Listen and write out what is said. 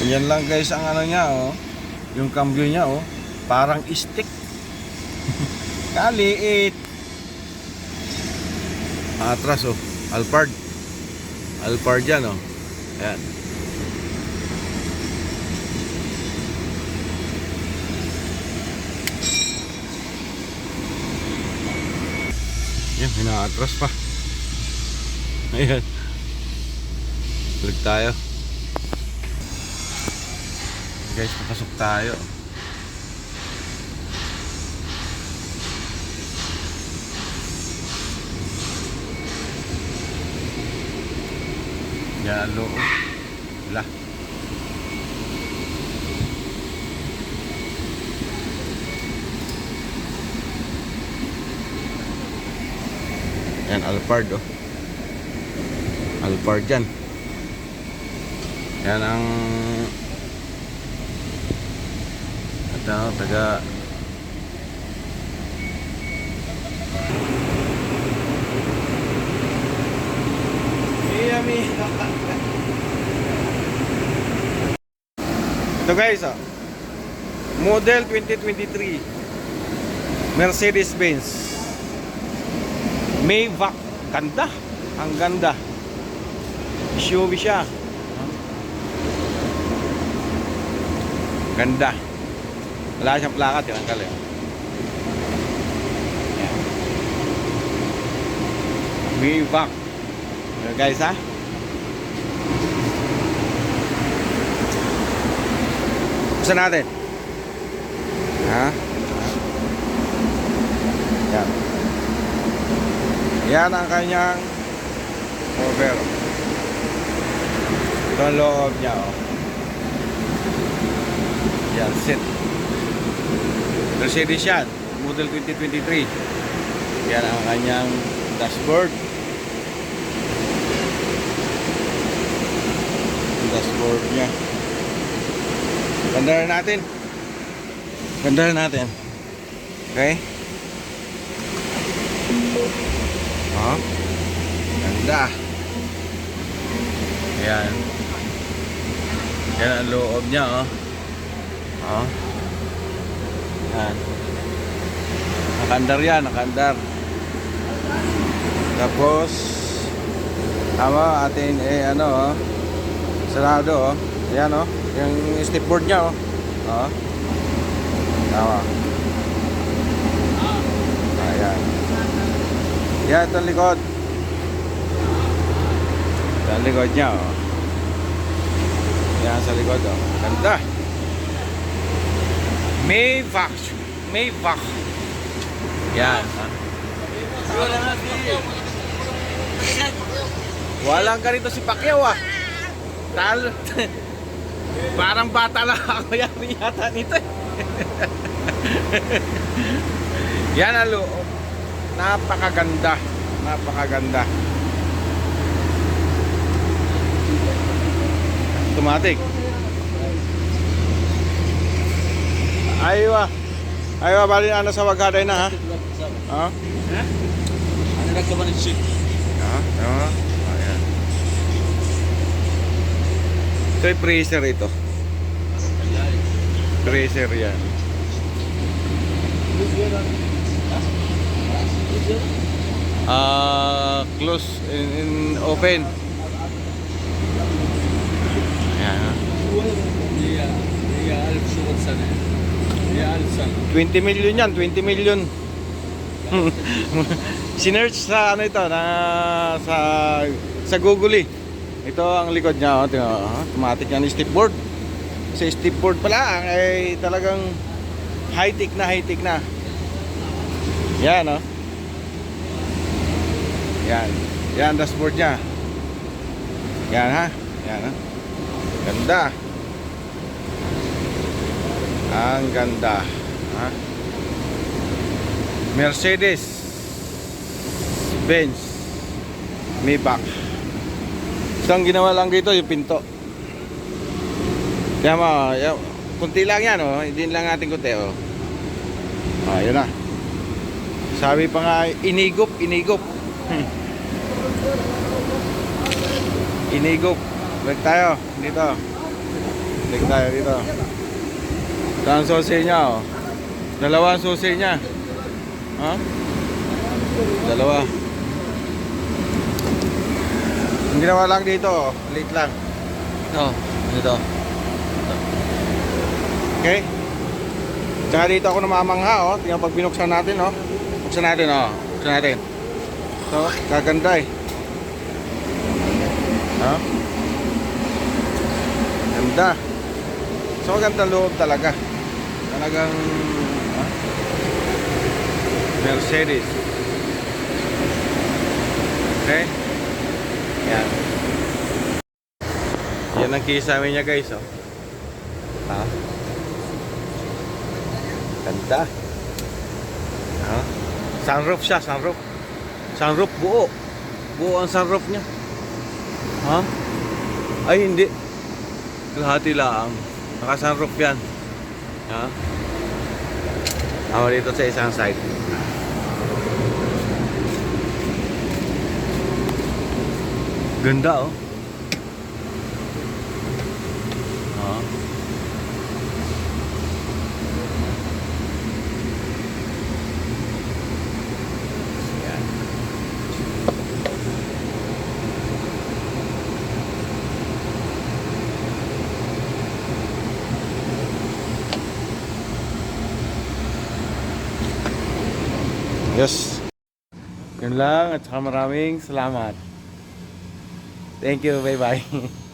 Yan lang guys ang ano niya, oh. Yung cambio niya, oh. Parang stick. Kaliit. Atras, oh. Alphard. Alphard yan, oh. Ayan. Yan, hinaatras pa. Ayan. Balik tayo. Guys, papasok tayo. Yan, loob. Wala. Yan, Alphard, oh. Alphard yan. Yan ang taga Miami. Ito guys, oh. Model 2023 Mercedes-Benz Maybach. Ganda. Ang ganda. SUV siya. Ganda. Wala siyang plaka, tinanggal eh. Maybach. Guys, ha? Buksan natin. Ha? Yan. Yan ang kanyang cover. Ito ang loob niya, oh. Yan, set. Mercedes yan, model 2023. Yan ang kanyang dashboard. Ang dashboard niya. Gandahan natin. Gandahan natin. Okay? Oh. Ganda. Yan. Yan ang loob niya, oh. Oh. Yan. Nakandar yan, nakandar. Tapos tama atin ano, oh. Sarado, oh. Ayan, oh. Yung stepboard niya, oh. Oh. Tama. Ayan. Yan, ito ang likod. Ito ang likod niya, oh. Yan sa likod, oh. Ganda. Maybach. Maybach. Yan, ha. Walang ganito si Pacquiao, ah. Parang bata lang ako yata nito. Yan ang loob. Napakaganda. Napakaganda. Automatic. Aywa. Aywa, bali ano sa wagaday na, ha? Ha? Ano nagkaman ng shit? Ha? Ayan. Ito yung freezer ito. Freezer yan. Close in open. Ayan, ha? 20 million yan, 20 million. Sinearch sa ano ito na sa Google, eh. Ito ang likod niya, oh, tingnan, automatic yan, stepboard. Sa stepboard pala ay talagang high-tech na, high-tech na. Yan, oh. Yan. Yan dashboard niya. Yan, ha. Yan, ha. Ganda. Ang ganda, ha? Mercedes Benz Maybach. Ito ang ginawa lang dito, yung pinto. Kaya mo, kunti lang yan, oh. Hindi lang natin kunti, oh. Oh, yun na. Sabi pa nga, inigop. Inigop. Balik tayo dito. Balik tayo dito. Ito ang susi niya, oh. Dalawa ang susi niya. Ha? Dalawa. Ang ginawa lang dito, oh. Late lang. Ito. Okay? Tsaka dito ako namamangha, oh. Tingnan pag binuksan natin, oh. Buksan natin, oh. Buksan natin. So, gaganda eh. Ha? Ganda. So, maganda loob talaga. Talagang Mercedes. Okay? Yan. Yan ang keys namin niya, guys, oh. Ha? Ganda. Ha? Sunroof siya, sunroof. Sunroof buo. Buo ang sunroof niya. Ha? Ay, hindi. Kalahati lang. Naka-sunroof yan. Ha? Ako dito sa isang side. Ganda, oh. Ha? Yan. Yes. Yun lang at saka maraming salamat. Thank you. Bye-bye.